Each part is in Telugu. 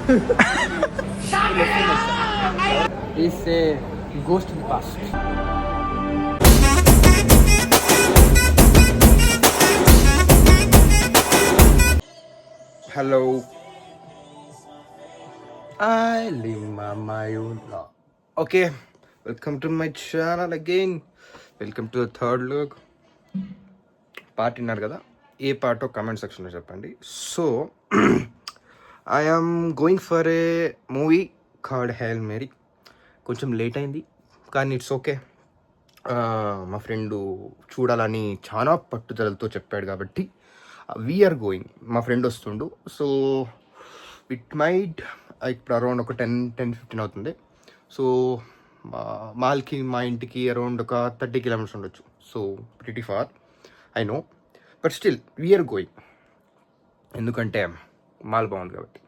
It's a ghost in the past. Hello. I live my own law. Okay, welcome to my channel again. Welcome to the third look. Part విన్నారు కదా, ఏ పార్టో కమెంట్ సెక్షన్లో చెప్పండి. So I am going for a movie called Hail Mary. కొంచెం లేట్ అయింది కానీ ఇట్స్ ఓకే. మా ఫ్రెండు చూడాలని చాలా పట్టుదలతో చెప్పాడు కాబట్టి వీఆర్ గోయింగ్. మా ఫ్రెండ్ వస్తుండు. సో ఇట్ మైట్ ఇప్పుడు అరౌండ్ ఒక 10-15 అవుతుంది. సో మాల్కి మా ఇంటికి అరౌండ్ ఒక 30 కిలోమీటర్స్ ఉండొచ్చు. So pretty far I know, but still we're going. ఎందుకంటే మాల్ బాగుంది కాబట్టి.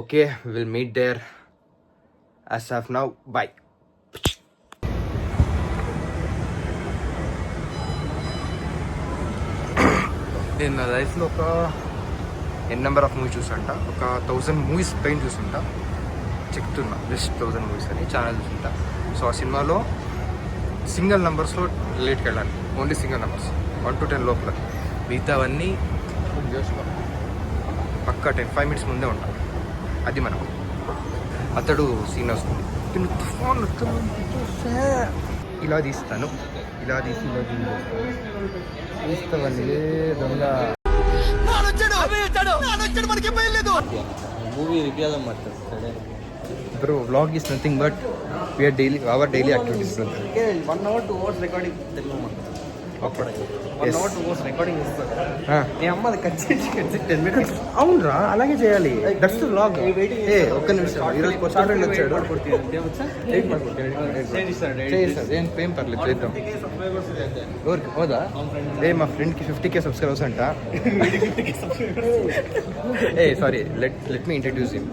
Okay, will meet there. As of now bye. నేను నా లైఫ్లో ఒక నెంబర్ ఆఫ్ మూవీస్ చూస్తుంటా. ఒక 1000 మూవీస్ పైన చూస్తుంటా. చెప్తున్నా జస్ట్ 1000 మూవీస్ అని ఛానల్ చూస్తుంటా. సో ఆ సినిమాలో సింగిల్ నెంబర్స్లో లేట్కి వెళ్ళాలి. ఓన్లీ సింగిల్ నెంబర్స్ 1 to 10 లోపల. మిగతావన్నీ పక్కా 5 minutes ముందే ఉంటాం. అది మనం అతడు సీన్ వస్తుంది. తుఫాన్ ఇలా తీస్తాను, ఇలా తీసి ఇలా తీస్తావన్నీ దొంగ ಮೂವಿ ರಿವ್ಯೂ ಮಾಡ್ತಾರೆ. Bro, vlog is nothing but our daily activities. 1 hour 2 hours recording Telugu మాట్లాడతారు. Okay. 1 hour 2 hours రికార్డింగ్ ఇస్తారు. నీ అమ్మ అది కట్ చేసి 10 minutes. అవునరా, అలాగే చేయాలి. That's the vlog. ఒక్క నిమిషం, ఈరోజు కొత్త ఫ్రెండ్ వచ్చాడు. ఏం పర్లేదు, చేద్దాం. ఎవరికి హోదా? మా ఫ్రెండ్కి 50K సబ్స్క్రైబర్స్ అంట. Sorry, let me introduce him.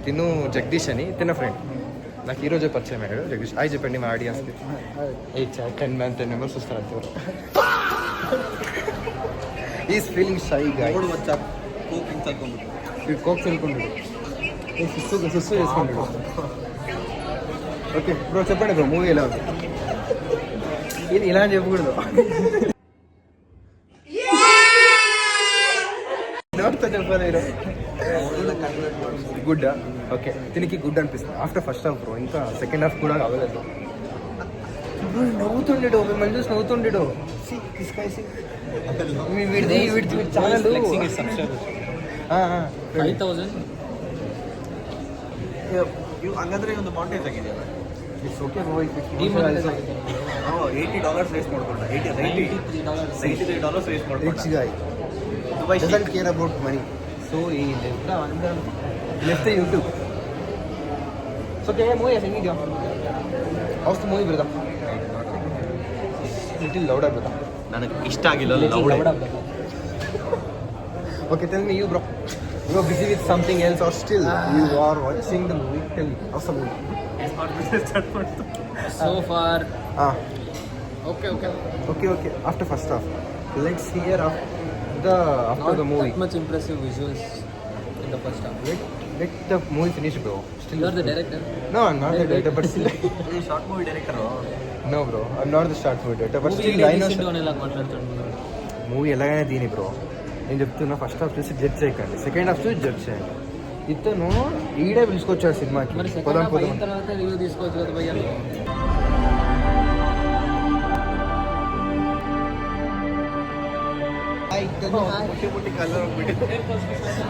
తిను జగదీష్ అని, తిన ఫ్రెండ్. నాకు ఈరోజే పరిచయం అయ్యాడు జగదీష్. హాయ్ చెప్పండి మా ఆడియన్స్కి. 10 members వస్తారు అంతే. ఈస్ ఫీలింగ్ షై గా. కోక్ తినుకుంటాడు, సుస్సు చేసుకుంటాడు. ఓకే బ్రో, చెప్పండి బ్రో, మూవీ ఎలా ఉంది? ఇలా అని చెప్పకూడదు. చెప్పాలి గుడ్. ఓకే, దీనికి గుడ్ అనిపిస్తుంది ఆఫ్టర్ ఫస్ట్ హాఫ్ బ్రో. ఇంకా సెకండ్ హాఫ్ కూడా అవ్వలేదు. నవ్వుతుండేడు, మిమ్మల్ని చూసి నవ్వుతుండేడు. వీడి ఛానల్ 5000 ಹಂಗಂದ್ರೆ ಒಂದು ಮಾಂಟೇಜ್ ಆಗಿದೆಯಲ್ಲ. It's okay bro. $80 ವೇಸ್ಟ್ ಮಾಡ್ಕೊಂಡ. $83 ವೇಸ್ಟ್ ಮಾಡ್ಕೊಂಡ. Rich guy doesn't care about money. So he left the YouTube. So okay, movie is video. How's the movie brother? Little louder brother. ನನಗೆ ಇಷ್ಟ ಆಗಿಲ್ಲ loud. Okay, tell me you bro. You are busy with something else or still you are watching the movie? Tell me, how's the movie? So far Okay. After first half, let's hear after the movie. Not much impressive visuals in the first half. Let the movie finish bro. Still You are the director? No, I'm not the director, but still. You short movie director. No bro, I'm not the short movie director, but Movie still I know ఎలా మాట్లాడుతున్నాడు. మూవీ ఎలాగైనా దీని బ్రో. నేను చెప్తున్నా, ఫస్ట్ హాఫ్ చూసి జడ్జ్ చేయకండి, సెకండ్ హాఫ్ చూసి జడ్జ్ చేయండి. ఇతను ఈడే పిలుచుకొచ్చాడు సినిమాకి. మరి సెకండ్ హాఫ్ అయిన తర్వాత రివ్యూ తీసుకోవచ్చు కదా భయ్యా.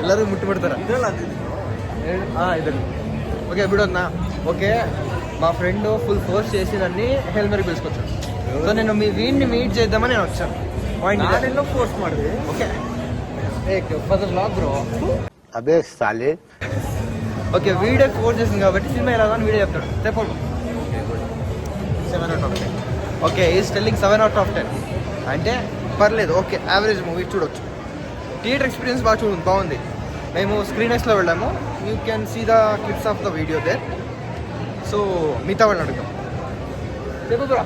ಎಲ್ಲರೂ ಮುಟ್ಟಿಬಿಡ್ತಾರೆ ఇద్దరు. ఓకే బిడోన్నా. ఓకే, మా ఫ్రెండ్ ఫుల్ ఫోర్స్ చేసి నన్ను హెయిల్ మేరీ పిలుచుకొచ్చాడు. సో నేను వీడిని మీట్ చేద్దామని నేను వచ్చాను. పాయింట్ ఫోర్స్ ಮಾಡಿದೆ. Okay for the vlog bro. అదే సాలే. ఓకే, వీడియో ఫోర్స్ చేసింది కాబట్టి సినిమా ఎలా అని వీడియో చెప్తాడు. చెప్పండి. 7 out of 10. Okay, is telling 7 out of 10 అంటే పర్లేదు. ఓకే, యావరేజ్ మూవీ చూడొచ్చు. థియేటర్ ఎక్స్పీరియన్స్ బాగుంది. మేము స్క్రీన్ ఎక్స్లో వెళ్ళాము. You can see the clips of the video there. So మిగతా వాళ్ళని అడుగుతాం. చెప్పు బ్రో,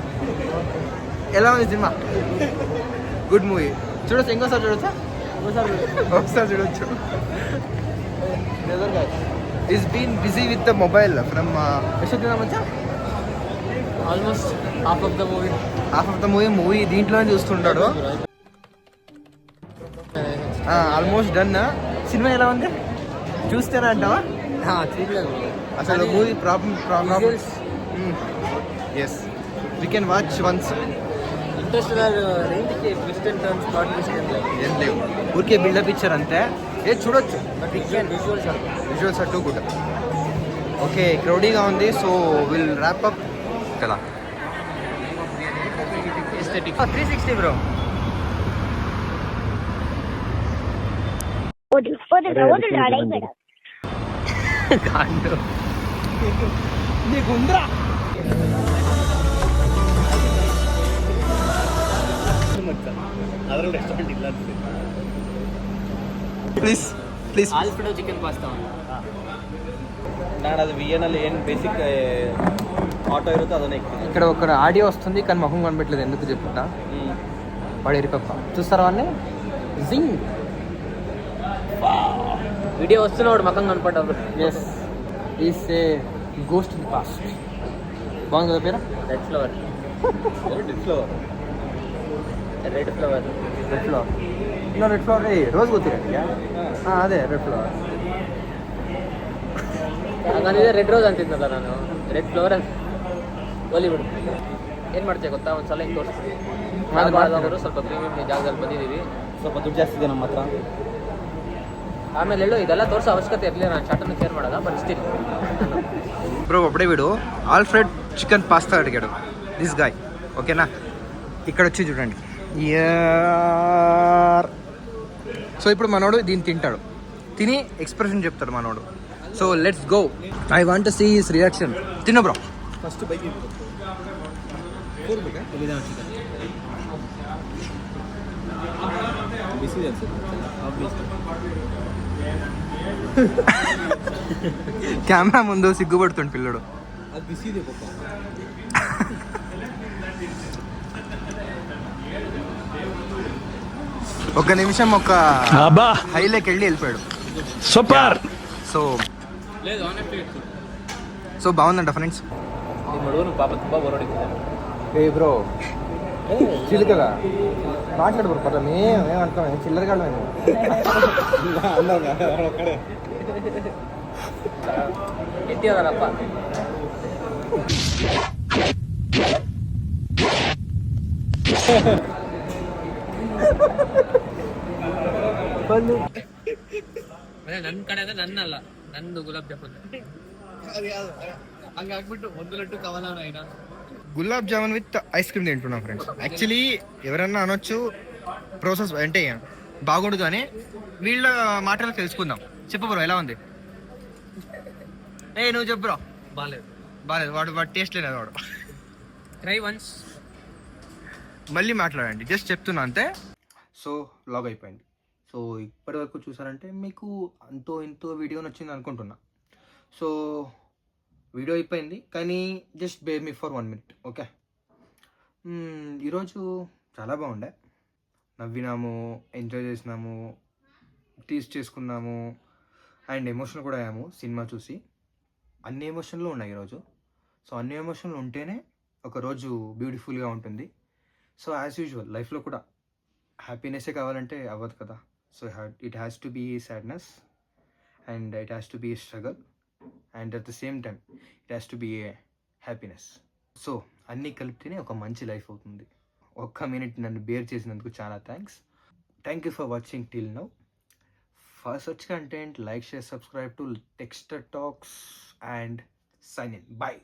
ఎలా ఉంది సినిమా? Good movie. చూడొచ్చు, ఇంకోసారి చూడొచ్చా? ఒకసారి చూడొచ్చు. Is been busy with the mobile from almost half of the movie దీంట్లోనే చూస్తుంటాడు. Almost done. సినిమా ఎలా ఉంది చూస్తేనే అంటావా? చూడలేదు అసలు movie problem. Yes we can watch once. Interest రేంజ్కి twist and turns plot twist ఏం లేవు, ఊరికే బిల్డప్ ఇచ్చారు అంతే. చూడొచ్చు, but visuals are too good. Okay, క్రౌడీగా ఉంది, సో విల్ ర్యాప్ అప్ కదా. 360 బ్రో. నీకుందిరా ಪ್ಲೀಸ್ ಆಲ್ಫ್ರೆಡೋ ಚಿಕನ್ ಪಾಸ್ತಾ ನಾನು ಅದು ವಿಎನಲ್ಲಿ ಏನು ಬೇಸಿಕ್ ಆಟೋ ಇರುತ್ತೋ ಅದನ್ನೇ ಇಕ್ತೀನಿ. ఇక్కడ ఒక ఆడియో వస్తుంది కానీ మొహం కనబెట్టలేదు, ఎందుకు చెప్పుకుంటా. వాడు ఎరిపప్ప చూస్తారా వాడిని? జింగ్ వీడియో వస్తున్నాడు మకం కనపడ్డాడు. Yes is a ghost in past. బాగుంది కదా పేరు? రెడ్ ఫ్లవర్ రెడ్ ఫ్లవర్ ಇಲ್ಲ ರೆಡ್ ಫ್ಲವರ್ ರೋಸ್ ಗೊತ್ತಿರ ಅದೇ ರೆಡ್ ಫ್ಲವರ್. ಹಾಗಂದ್ರೆ ರೆಡ್ ರೋಸ್ ಅಂತಿದ್ನಲ್ಲ ನಾನು, ರೆಡ್ ಫ್ಲವರ್ ಅಂತ. ಬಾಲಿವುಡ್ ಏನು ಮಾಡ್ತೀಯ ಗೊತ್ತಾ, ಒಂದ್ಸಲ ಹಿಂಗೆ ತೋರಿಸ್ತೀವಿ. ಅವರು ಸ್ವಲ್ಪ ಪ್ರೀಮಿಯಂ ಜಾಗದಲ್ಲಿ ಬಂದಿದ್ದೀವಿ, ಸ್ವಲ್ಪ ದುಡ್ಡು ಜಾಸ್ತಿ ಇದೆ ನಮ್ಮ ಹತ್ರ. ಆಮೇಲೆ ಹೇಳು ಇದೆಲ್ಲ ತೋರಿಸೋ ಅವಶ್ಯಕತೆ ಇರಲಿಲ್ಲ, ನಾನು చాటನ್ನು షేర్ ಮಾಡೋದ బట్ స్టిల్ బ్రో అప్పుడే వీడు ఆల్ఫ్రెడ్ చికెన్ పాస్తా అడిగాడు దిస్ గాయ్. ఓకేనా, ఇక్కడ వచ్చి చూడండి. సో ఇప్పుడు మనోడు దీన్ని తింటాడు, తిని ఎక్స్ప్రెషన్ చెప్తాడు మనోడు. So let's go, I want to see his reaction. తిను బ్రో. ಫಸ್ಟ್ ಬೈಕ್ ಬಿಸಿದೆ ಅನ್ಸುತ್ತೆ. కెమెరా ముందు సిగ్గుపడుతుండు పిల్లడు. ಅದು ಬಿಸಿದೆ ಪಾಪ. ఒక నిమిషం ఒక హైలోకి వెళ్ళిపోయాడు. సూపర్. సో బాగుందంట ఫ్రెండ్స్. మడుగును పాప ತುಂಬ ಬೋರಡಿದ್ದಾರೆ. ఏ బ్రో చిలుకగా మాట్లాడు బ్రో, పర్లేదు మేమేమంటాం, చిల్లరగా మేము. ఎట్టిదారప్ప ನನ್ನ ಕಡೆ ಅಂದ್ರೆ ನನ್ನಲ್ಲ, ನಂದು ಗುಲಾಬ್ ಜಾಮೂನ್ ಹಂಗೆ ಹಾಕ್ಬಿಟ್ಟು ಮೊದಲಟ್ಟು ಕವನ అయినా gulab jamun with ice cream తింటున్నాం ఫ్రెండ్స్. యాక్చువల్లీ ఎవరన్నా అనొచ్చు ప్రాసెస్ అంటే బాగుండదు అని, వీళ్ళ మాటలు తెలుసుకుందాం. చెప్పు బ్రో ఎలా ఉంది? నువ్వు చెప్పు బ్రో. బాలేదు వాడు టేస్ట్ లేదు వాడు. ట్రై వన్స్, మళ్ళీ మాట్లాడండి, జస్ట్ చెప్తున్నా అంతే. సో లాగ్ అయిపోయింది. సో ఇప్పటి వరకు చూసారంటే మీకు అంతో ఇంతో వీడియో నచ్చింది అనుకుంటున్నా. సో వీడియో అయిపోయింది కానీ just bear me for 1 minute. ఓకే, ఈరోజు చాలా బాగుండే, నవ్వినాము, ఎంజాయ్ చేసినాము, టీస్ చేసుకున్నాము అండ్ ఎమోషన్ కూడా అయ్యాము సినిమా చూసి. అన్ని ఎమోషన్లు ఉన్నాయి ఈరోజు. సో అన్ని ఎమోషన్లు ఉంటేనే ఒకరోజు బ్యూటిఫుల్గా ఉంటుంది. సో యాజ్ యూజువల్ లైఫ్లో కూడా హ్యాపీనెస్సే కావాలంటే అవ్వదు కదా. So it has to be sadness and it has to be struggle and at the same time it has to be a happiness. So అన్నీ కలిపితేనే ఒక మంచి లైఫ్ అవుతుంది. 1 minute నన్ను బేర్ చేసినందుకు చాలా thanks. Thank you for watching till now. For such content, like, share, subscribe to Texter Talks and sign in. Bye.